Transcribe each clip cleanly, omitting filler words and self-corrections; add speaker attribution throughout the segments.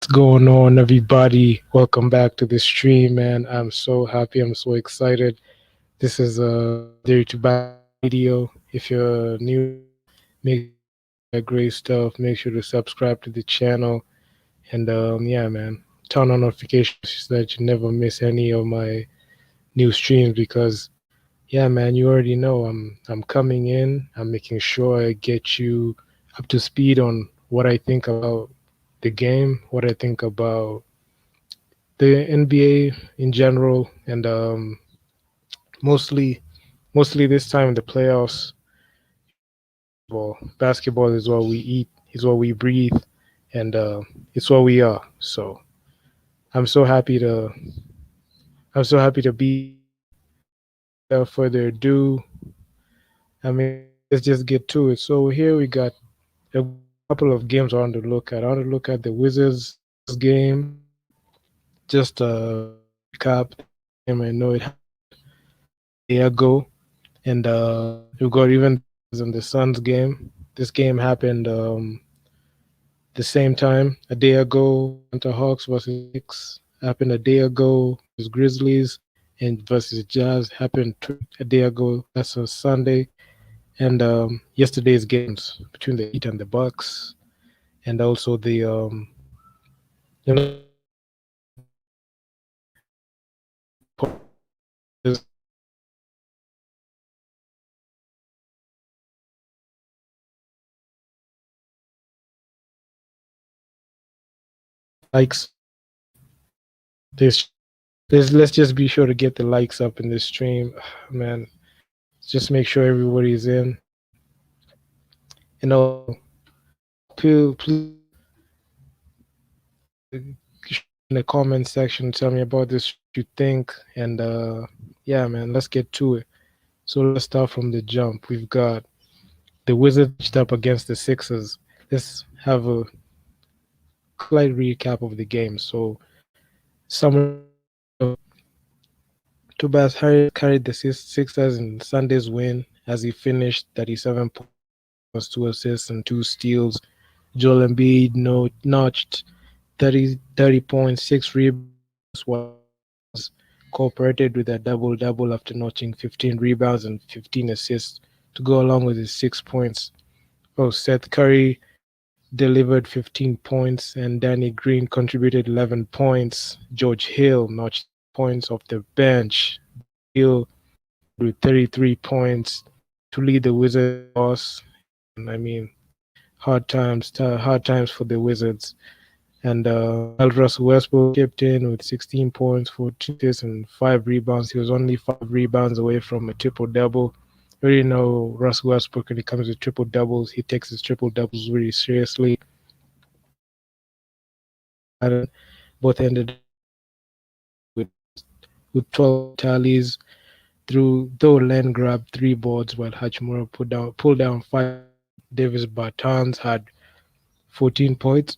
Speaker 1: going on, everybody? Welcome back to the stream, man. I'm so happy. I'm so excited. This is Nderitu back on the radio. If you're new here, make sure to do all that great stuff. Make sure to subscribe to the channel, and yeah, man, turn on notifications so that you never miss any of my new streams. Because yeah, man, you already know I'm coming in. I'm making sure I get you up to speed on what I think about the game, what I think about the NBA in general, and mostly mostly this time in the playoffs. Basketball, basketball is what we eat, is what we breathe, and it's what we are. So I'm so happy to I'm so happy to be here. Without further ado, I mean let's just get to it. So here we got a couple of games I want to look at. I want to look at the Wizards Suns game. Just to recap, this game I know it happened a day ago. And we've got even the Wizards and the Suns game. This game happened the same time a day ago. Atlanta Hawks versus Knicks happened a day ago. Versus Grizzlies and versus Jazz happened a day ago. That's a Sunday. And yesterday's games between the Heat and the Bucks, and also the likes this. Let's just be sure to get the likes up in this stream, man. Just make sure everybody's in, and also please in the comment section tell me about this what you think, and yeah, man, let's get to it. So let's start from the jump. We've got the Wizards matched up against the Sixers. Let's have a slight recap of the game. So summary of Tobias Harris carried the Sixers in Sunday's win as he finished 37 points, 2 assists, and 2 steals. Joel Embiid notched 30 points, 6 rebounds, while Jazz cooperated with a double-double after notching 15 rebounds and 15 assists to go along with his 6 points. Oh, Seth Curry delivered 15 points, and Danny Green contributed 11 points. George Hill notched points off the bench. Hill scored with 33 points to lead the Wizards in the loss. And I mean, hard times for the Wizards. And while Russell Westbrook chipped in with 16 points, 14 assists, and 5 rebounds, he was only 5 rebounds away from a triple double. You already know Russell Westbrook when it comes to triple doubles, he takes his triple doubles really seriously. Both ended with 12 tallies. Through though Len grabbed 3 boards while Hachimura pulled down 5. Davis Bertans had 14 points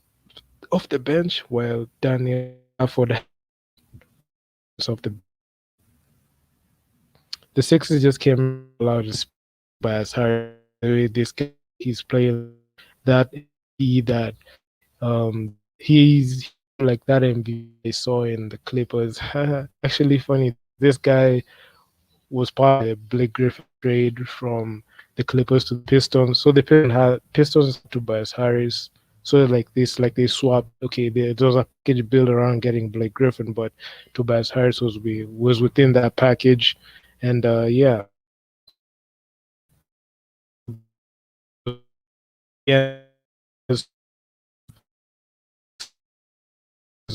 Speaker 1: off the bench, while Daniel Stafford had off the Sixers just came allowed to speak by as Harry. This guy, he's playing that that he's like that NBA I saw in the Clippers. Actually, funny. This guy was part of the Blake Griffin trade from the Clippers to the Pistons. So the Pistons to Tobias Harris. So like they swapped. Okay, there was a package built around getting Blake Griffin, but Tobias Harris was within that package, and yeah, yeah, is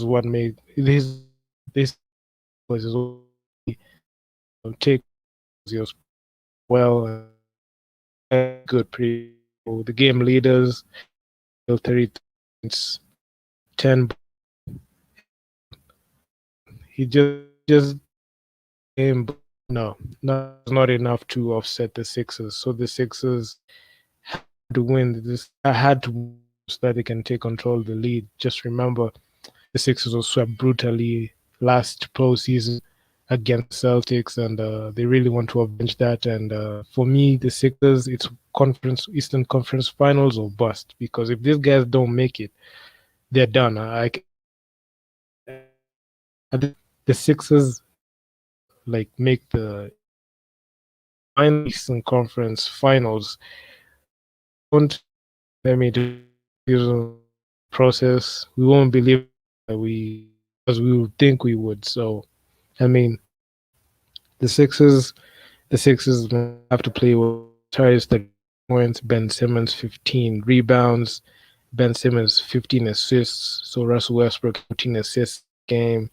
Speaker 1: what made this was his take was well good pretty the game leaders 30 points 10 he just game no not enough to offset the Sixers, so the Sixers had to win this. I had to win so that they can take control of the lead. Just remember the Sixers were swept brutally last postseason against Celtics, and they really want to avenge that. And for me, the Sixers, it's Eastern Conference Finals or bust. Because if these guys don't make it, they're done. I think the Sixers like make the final Eastern Conference Finals. We won't. Let me just process. We won't believe that we as we would think we would. So I mean, the Sixers, the Sixers have to play well. Tyrese 34 points, Ben Simmons 15 rebounds, Ben Simmons 15 assists. So Russell Westbrook 14 assists game,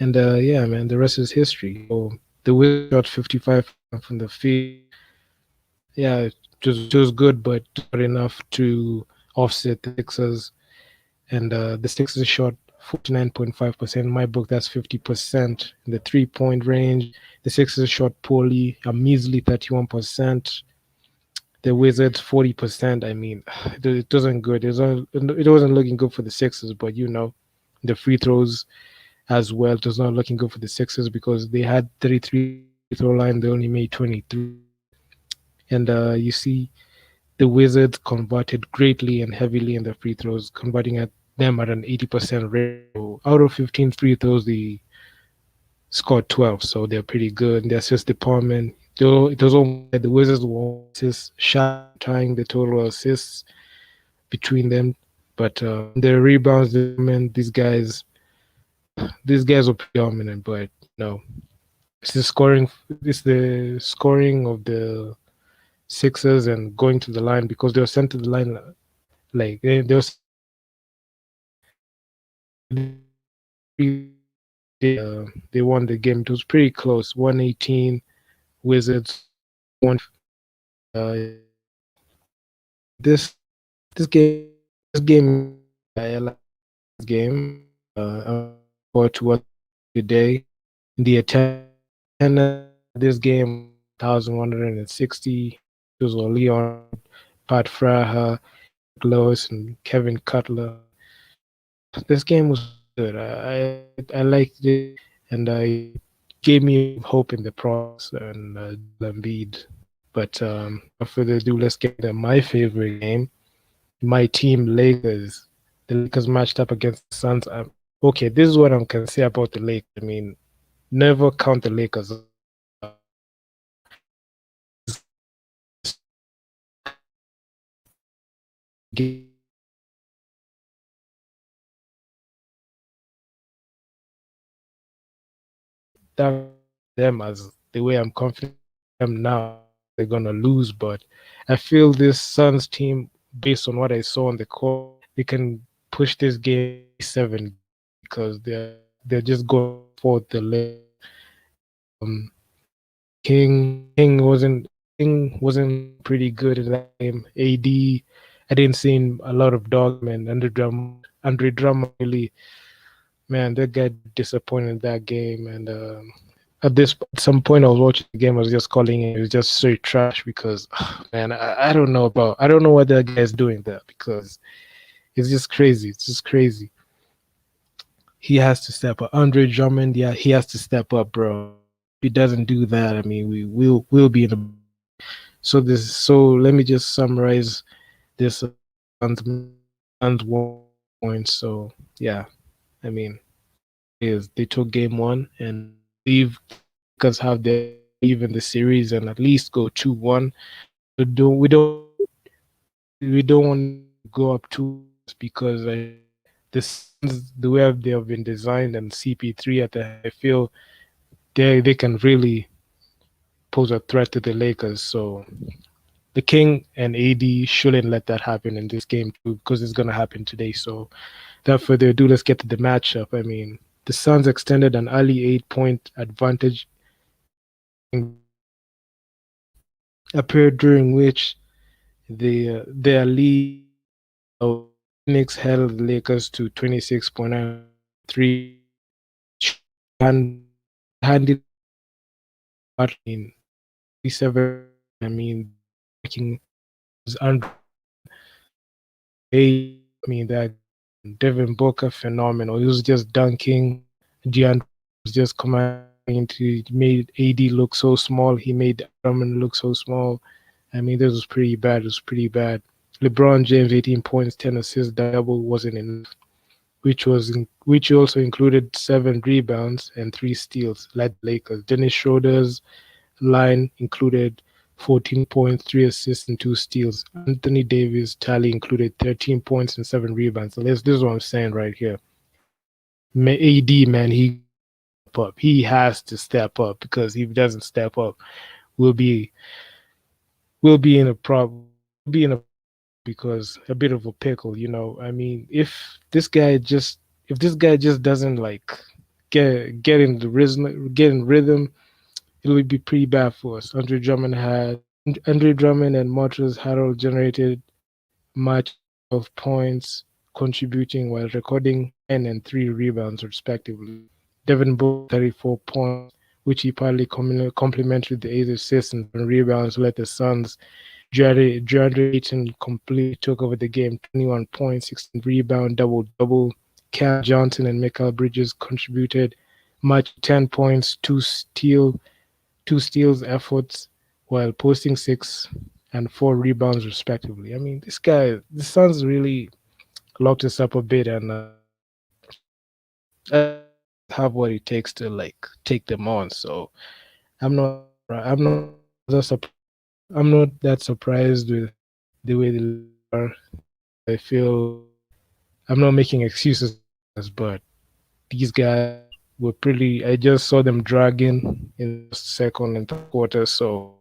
Speaker 1: and yeah, man, the rest is history. So the Wizards shot 55% from the field. Yeah, it was good, but not enough to offset the Sixers. And the Sixers shot 49.5%. In my book, that's 50% in the 3 point range. The Sixers shot poorly, a measly 31%. The Wizards 40%. I mean, it wasn't good. It wasn't looking good for the Sixers, but the free throws as well. It was not looking good for the Sixers because they had 33 from the free throw line. They only made 23. And you see, the Wizards converted greatly and heavily in the free throws, converting at them at an 80% rate. So out of 15 free throws, they scored 12, so they're pretty good in the assist department. Though it was almost like the Wizards were assists shy of tying the total assists between them. But in the rebounds department, these guys were pretty dominant. But it's the scoring, it's the scoring of the Sixers and going to the line because they were sent to the line like they were they won the game. It was pretty close, 118 Wizards, one. This this game this game I like this game. I'm looking forward to what today. The attendance this game 1,160. It was Leon, Pat Fraha, Lois, and Kevin Cutler. This game was good. I liked it, and I gave me hope in the process and Joel Embiid. But without further ado, let's get to my favorite game. My team, Lakers. The Lakers matched up against the Suns. Okay, this is what I can say about the Lakers. I mean, never count the Lakers. That them as the way I'm confident them now they're gonna lose, but I feel this Suns team, based on what I saw on the court, they can push this game 7 because they're just going for the leg. Um, King wasn't looking pretty good in that game. AD, I didn't see a lot of dog man. Andre Drummond really, man, that guy disappointed in that game. And at some point, I was watching the game. I was just calling him. It was just straight trash because, man, I don't know what that guy is doing there because it's just crazy. It's just crazy. He has to step up. Andre Drummond, yeah, he has to step up, bro. If he doesn't do that, I mean, we'll be in a. So let me just summarize this. And 1 point. So yeah, I mean, is they took game one and leave because have their even the series and at least go 2-1. We don't want to go up two because this the way they have been designed and CP3 at the I feel they can really pose a threat to the Lakers. So the King and AD shouldn't let that happen in this game too because it's gonna happen today. So without further ado, let's get to the matchup. I mean, the Suns extended an early 8 point advantage, a period during which their lead Phoenix held the Lakers to 26.93 and handed in 37. I mean, making under I mean that Devin Booker phenomenal. He was just dunking. Gian was just commanding into made AD look so small. He made Drummond look so small. I mean, this was pretty bad. It was pretty bad. LeBron James 18 points, 10 assists, double wasn't enough. which also included 7 rebounds and 3 steals, led the Lakers. Dennis Schroeder's line included 14 points, 3 assists, and 2 steals. Anthony Davis' tally included 13 points and 7 rebounds. So this is what I'm saying right here. AD, man, he got to step up. He has to step up because if he doesn't step up, we'll be we'll be in a because a bit of a pickle, you know. I mean, if this guy just doesn't like get in rhythm, it would be pretty bad for us. Andre Drummond and Montrezl Harrell generated much 12 points, contributing while recording 9 and 3 rebounds respectively. Devin Booker 34 points, which he partly complemented with the 8 assists and 7 rebounds, led the Suns. DeAndre Ayton completely took over the game, 21 points, 16 rebound, double double. Cam Johnson and Michael Bridges contributed much 10 points, two steals efforts, while posting 6 and 4 rebounds respectively. I mean, the Suns really locked us up a bit, and I think the Lakers have what it takes to like take them on. So I'm not that surprised. I'm not that surprised with the way the Lakers are. I feel I'm not making excuses, but these guys were pretty. I just saw them dragging in the second and third quarter. So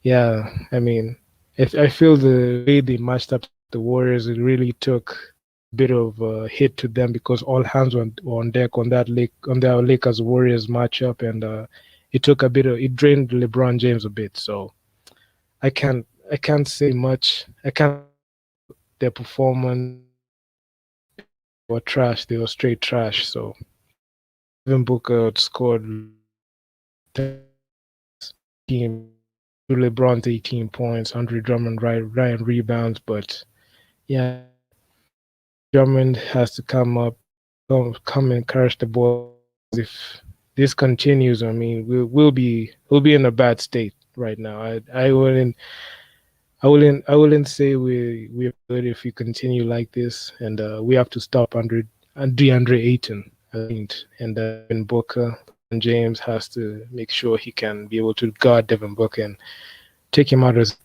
Speaker 1: yeah, I mean, I feel the way they matched up the Warriors, it really took a bit of a hit to them because all hands were on deck on that Lakers Warriors matchup, and it drained LeBron James a bit. So I can't say much. I can't say much about their performance. They were trash. They were straight trash. So yeah, Devin Booker scored LeBron's 18 LeBron's 18 points, Andre Drummond Ryan rebounds, but yeah, man, Andre Drummond has to come and catch the ball because if this continues, I mean, we'll be in a bad state right now. I wouldn't say we're good if we continue like this, and we have to stop DeAndre Ayton, I think, and Devin Booker. LeBron James has to make sure he can be able to guard Devin Booker and take him out of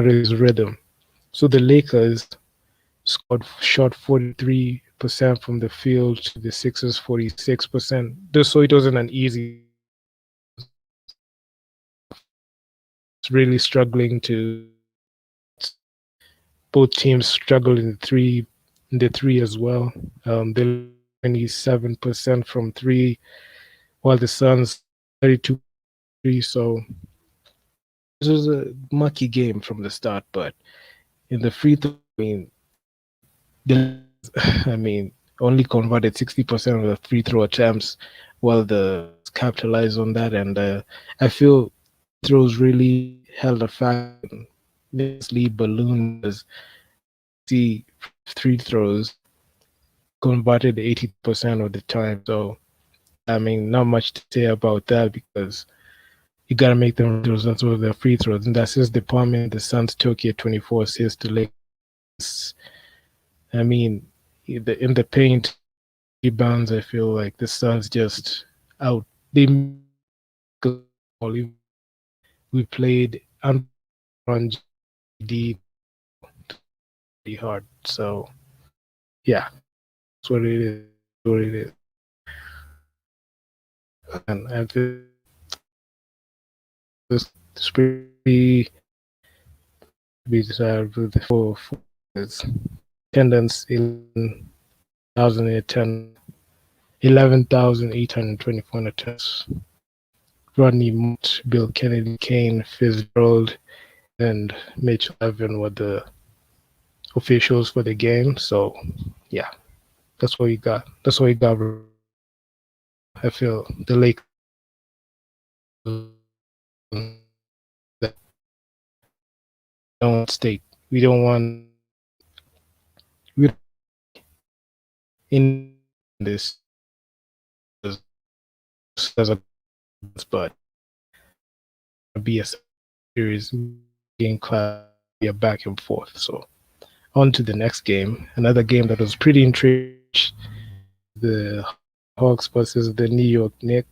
Speaker 1: his rhythm. So the Lakers shot 43% from the field to the Sixers 46%. So it wasn't an easy game. It's really struggling to shots. Both teams struggled in the three as well. The Lakers 27% from three, while the Suns 32 three. So this was a mucky game from the start, but in the free throw, I mean, the Lakers, I mean, only converted 60% of the free throw attempts, while the Suns capitalized on that. And I feel throws really held a factor in making this lead balloon because as you see, free throws converted 80% of the time. So yeah, I mean, not much to say about that because you gotta make them throws. That's what the free throws. And that's his department. The Suns took it 24 assists to Lakers. I mean, in the paint rebounds, I feel like the Suns just out. They we played on GD pretty hard. So yeah, that's what it is. What it is. And I feel this pretty be decided with the for attendance 11,824 attendance. Rodney Mott, Bill Kennedy, Kane Fitzgerald, and Mitch Levin were the officials for the game. So yeah, that's what we got. That's what we got. I feel the Lakers that don't want state. We don't want we in this as a but be a series game class be a back and forth. So on to the next game. Another game that was pretty intriguing. the Hawks versus the New York Knicks.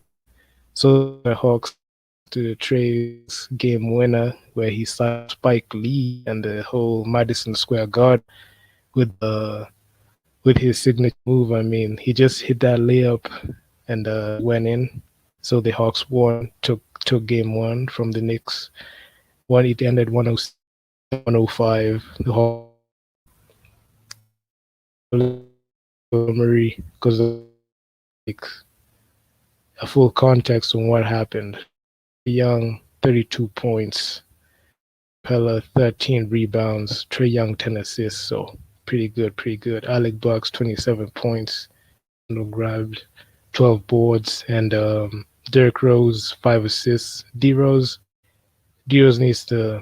Speaker 1: So that's why Hawks lost to the Trey's game winner, where he signed Spike Lee and the whole Madison Square Garden with his signature move. I mean, he just hit that layup and went in. So the Hawks won, took game one from the Knicks. One it ended 106-105. The Hawks summary because like a full context on what happened. Young 32 points, Pella 13 rebounds, Trey Young 10 assists, so pretty good, pretty good. Alec Bucks 27 points, grabbed 12 boards, and Derrick Rose 5 assists. D Rose needs to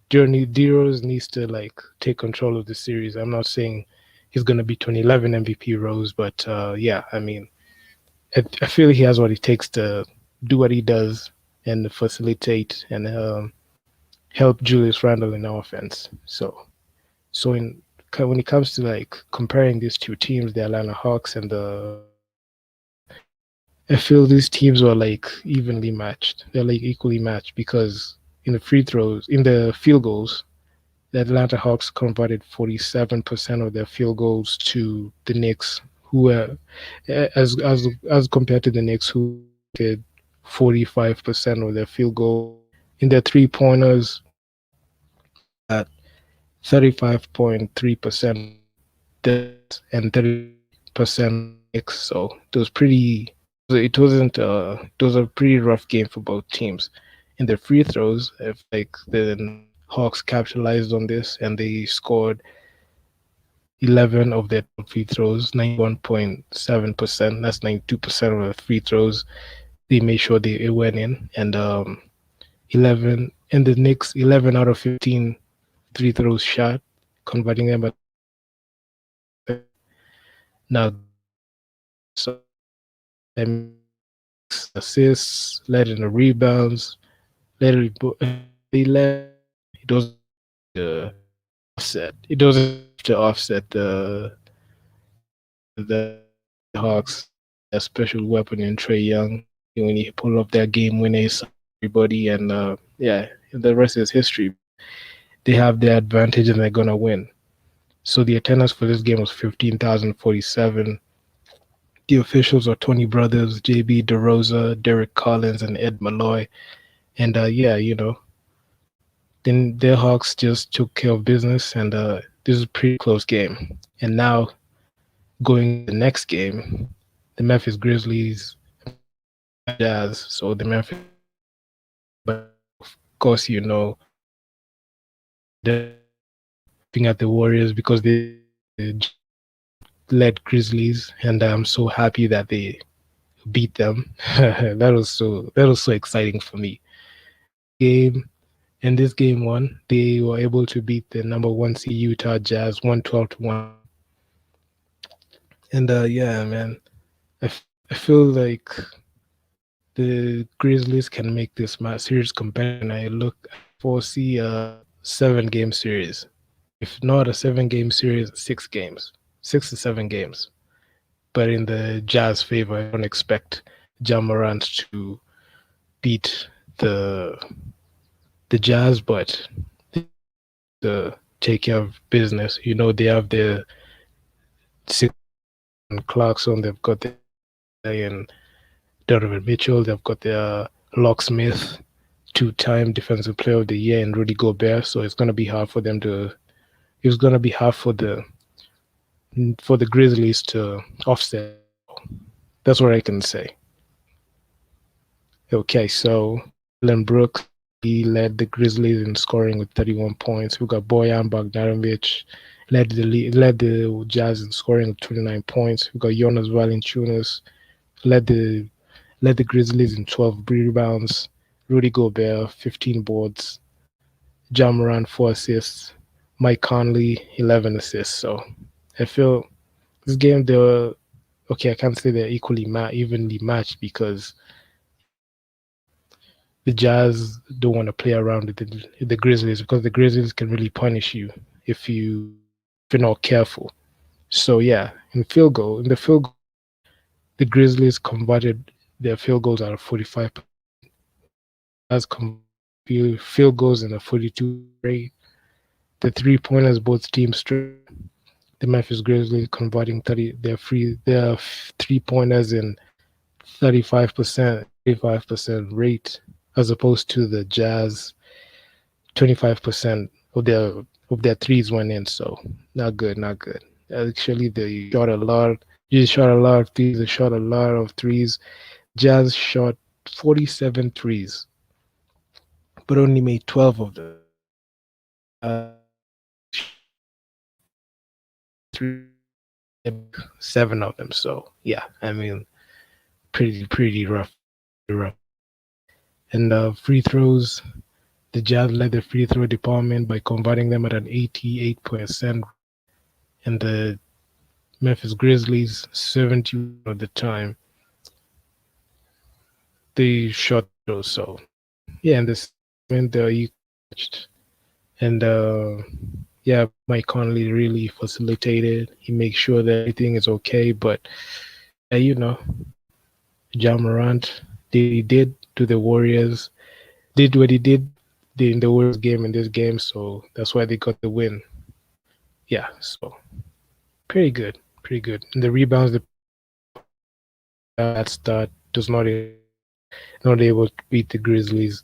Speaker 1: D Rose needs to like take control of the series. I'm not saying he's gonna be 2011 MVP Rose, but yeah, I mean, I feel he has what it takes to do what he does and facilitate and help Julius Randle in offense. So when it comes to like comparing these two teams, the Atlanta Hawks and the Knicks, I feel these teams were like evenly matched. They're like equally matched because in the field goals, the Atlanta Hawks converted 47% of their field goals to the Knicks, who were as compared to the Knicks, who did 45% of their field goals. In their three pointers, they got 35.3% and 30% Knicks. So it was pretty. It wasn't. It was a pretty rough game for both teams. In their free throws, if like the Hawks capitalized on this and they scored 11 of their free throws, 91.7%. That's 92% of the free throws. They made sure it went in, and 11 and the Knicks 11 out of 15 free throws shot, converting them at now. So assists, led in the rebounds, led they led. It was offset. It doesn't to offset the Hawks, a special weapon in Trey Young. When he pulled up that game when they saw everybody, and yeah, the rest is history. They have their advantage and they're gonna win. So the attendance for this game was 15,047. The officials are Tony Brothers, JB DeRosa, Derek Collins, and Ed Malloy. And yeah, then the Hawks just took care of business, and this is a pretty close game. And now going to the next game, the Memphis Grizzlies, Jazz. So the Memphis, but of course, they're looking at the Warriors because they led Grizzlies, and I'm so happy that they beat them. That was so exciting for me. Game In this game one, they were able to beat the number one seed Utah Jazz 112-1. And yeah, man, I feel like the Grizzlies can make this series competitive. I foresee a 7-game series. If not a 7-game series, 6 games, 6 to 7 games. But in the Jazz favor, I don't expect Ja Morant to beat the Jazz, but to take care of business. They have their six Clarkson, they've got the and Donovan Mitchell, they've got their locksmith, 2-time defensive player of the year, and Rudy Gobert. So it's gonna be hard for them to. It's gonna be hard for the Grizzlies to offset. That's what I can say. Okay, so Dylan Brooks, he led the Grizzlies in scoring with 31 points. We got Bojan Bogdanovic led the Jazz in scoring with 29 points. We got Jonas Valanciunas led the Grizzlies in 12 rebounds. Rudy Gobert 15 boards. Ja Morant 4 assists. Mike Conley 11 assists. So I feel this game they were okay. I can't say they're evenly matched because the Jazz don't want to play around with the Grizzlies because the Grizzlies can really punish you if you're not careful. So yeah, in the field goal, the Grizzlies converted their field goals at a 45%, while the Jazz converted their field goals in a 42% rate. The three pointers both teams struggled. The Memphis Grizzlies converting 30 their 3 pointers in 35% rate, as opposed to the Jazz 25% of their threes went in. So not good, not good. Actually, they shot a lot. You shot a lot of threes. They shot a lot of threes. The Jazz shot 47 threes, but only made 12 of them. Grizzlies shot 47 threes, and 7 of them. So yeah, I mean, pretty rough, pretty rough. And free throws, the Jazz led the free throw department by converting them at an 88% rate, and the Memphis Grizzlies 70 of the time they shot those. So yeah, and this when you catched, and yeah, Mike Conley really facilitated. He makes sure that everything is okay. But yeah, John Morant did he did to the Warriors, did what he did in the Warriors game in this game. So that's why they got the win. Yeah, so pretty good, pretty good. And the rebounds department, that start does not able to beat the Grizzlies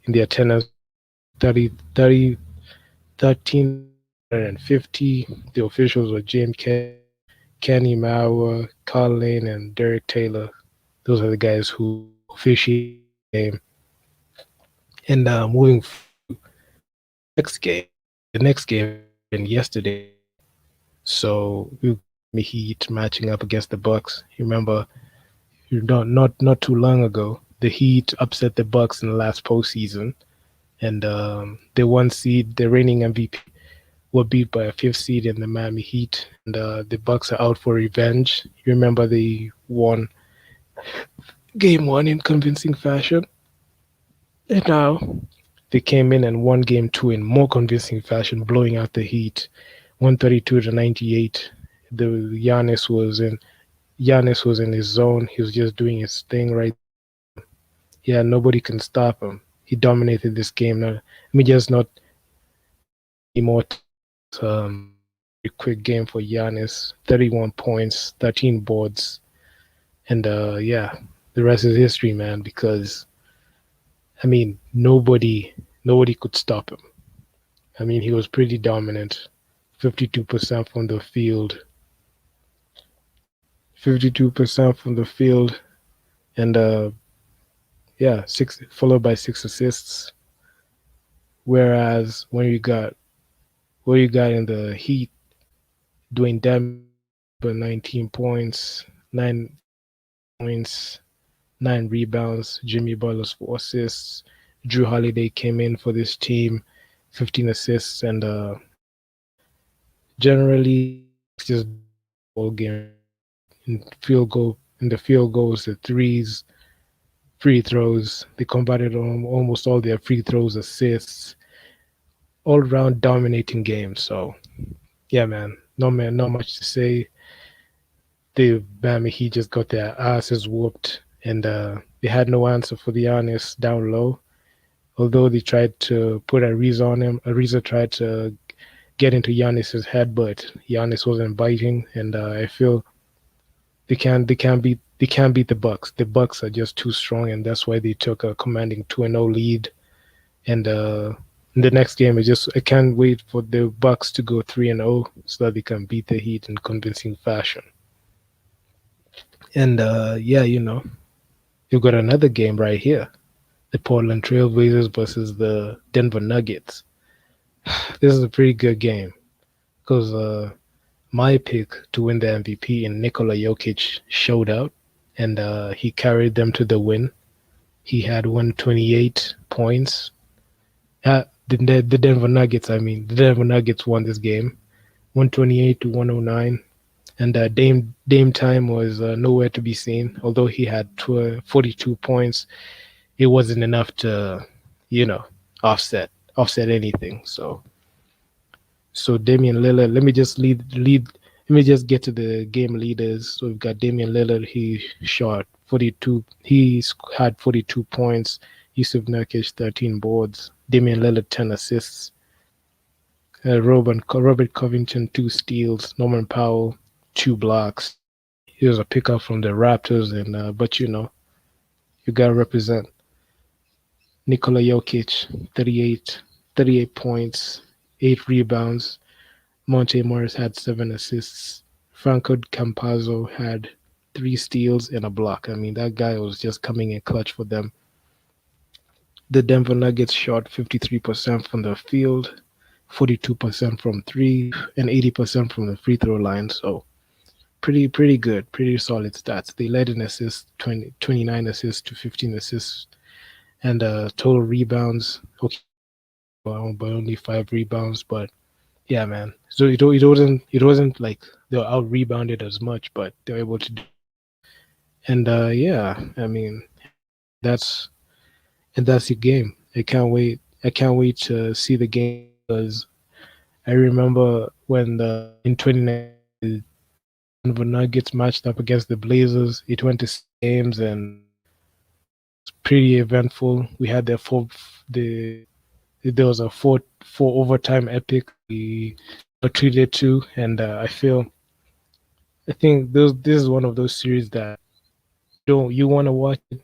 Speaker 1: in their attendance was 13,350. The officials were James Kelly, Kenny Mauer, Carl Lane, and Derek Taylor. Those are the guys who officiated this game. And moving to next game, the next game happened yesterday. So we've got the Miami Heat matching up against the Bucks. You remember, not too long ago, the Heat upset the Bucks in the last postseason, and the one seed, the reigning MVP, were beat by a fifth seed in the Miami Heat, and the Bucks are out for revenge. You remember they won Game One in convincing fashion, and now they came in and won Game Two in more convincing fashion, blowing out the Heat, 132-98. The Giannis was in his zone. He was just doing his thing right there, and yeah, nobody can stop him. He dominated this game. Now, let me just not take any more time on this. Very quick game for Giannis. 31 points, 13 boards, and yeah, the rest is history, man. Because I mean, nobody could stop him. I mean, he was pretty dominant. 52% from the field, 52% from the field, and yeah, six followed by 6 assists. Whereas what you got in the Heat, Dwayne Dedmon 19 points, 9 points, 9 rebounds. Jimmy Butler's 4 assists. Drew Holiday came in for this team, 15 assists, and generally the Bucks just dominated the whole game in the field goals, the threes, free throws. They converted almost all their free throws, assists, all around dominating game. So yeah, man, not much to say. The Miami Heat just got their asses whooped, and they had no answer for the Giannis down low. Although they tried to put Ariza on him, Ariza tried to get into Giannis's head, but Giannis wasn't biting, and I feel they can't beat the Bucks. The Bucks are just too strong, and that's why they took a commanding 2-0 lead. And in the next game, I can't wait for the Bucks to go 3-0 so that they can beat the Heat in convincing fashion. And yeah, you've got another game right here: the Portland Trailblazers versus the Denver Nuggets. This is a pretty good game because my pick to win the MVP in Nikola Jokic showed out, and he carried them to the win. He had 128 points. The Denver Nuggets, the Denver Nuggets won this game, 128 to 109, and Dame time was nowhere to be seen. Although he had 42 points, it wasn't enough to, you know, offset anything. So Damian Lillard, let let me just get to the game leaders. So we've got Damian Lillard. He shot 42. Had 42 points. Yusuf Nurkic 13 boards. Damian Lillard 10 assists. Robert Covington 2 steals. Norman Powell 2 blocks. He was a pickup from the Raptors, and but you gotta represent. Nikola Jokic 38 points, 8 rebounds. Monte Morris had 7 assists. Franco Campazzo had 3 steals and a block. I mean, that guy was just coming in clutch for them. The Denver Nuggets shot 53% from the field, 42% from three, and 80% from the free throw line. So pretty good, pretty solid stats. They led in assists, 29 assists to 15 assists, and total rebounds. Okay, by only 5 rebounds, but yeah, man. So it wasn't like they were out rebounded as much, but they were able to do. And yeah, I mean that's that's your game. I can't wait. I can't wait to see the game because I remember when in 2019 the Denver Nuggets matched up against the Blazers. It went to 6 games and it was pretty eventful. We had the there was a four overtime epic. We treated to, and I think this is one of those series that don't you want to watch it,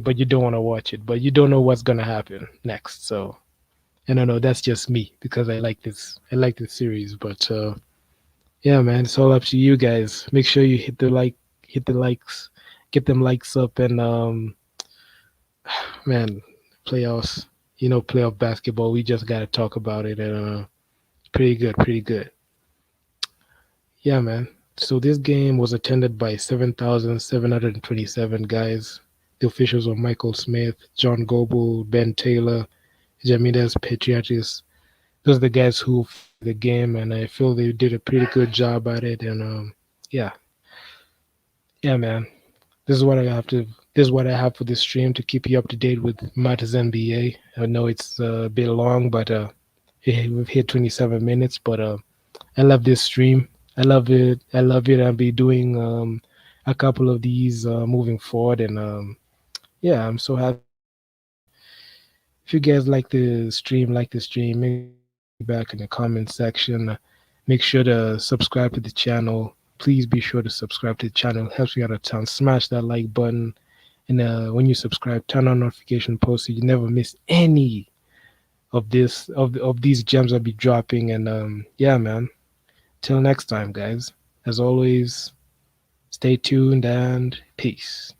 Speaker 1: but you don't want to watch it, but you don't know what's gonna happen next. So I don't know. That's just me because I like this. I like this series, but yeah, man, it's all up to you guys. Make sure you hit the likes, get them likes up, and man, playoffs. Playoff basketball. We just gotta talk about it, and pretty good, pretty good. Yeah, man. So this game was attended by 7,727 guys. The officials were Michael Smith, John Goble, Ben Taylor, Jamidas Patriotis. Those are the guys who the game, and I feel they did a pretty good job at it. And yeah, yeah, man. This is what I have to. This is what I have for this stream to keep you up to date with Matters NBA. I know it's a bit long, but we've hit 27 minutes. But I love this stream. I love it. I love it. I'll be doing a couple of these moving forward, and yeah, I'm so happy. If you guys like the stream, make sure to give me feedback in the comment section. Make sure to subscribe to the channel. Please be sure to subscribe to the channel. It helps me out a ton. Smash that like button, and when you subscribe, turn on notification posts so you never miss any of these gems I'll be dropping. And yeah, man. Till next time, guys. As always, stay tuned and peace.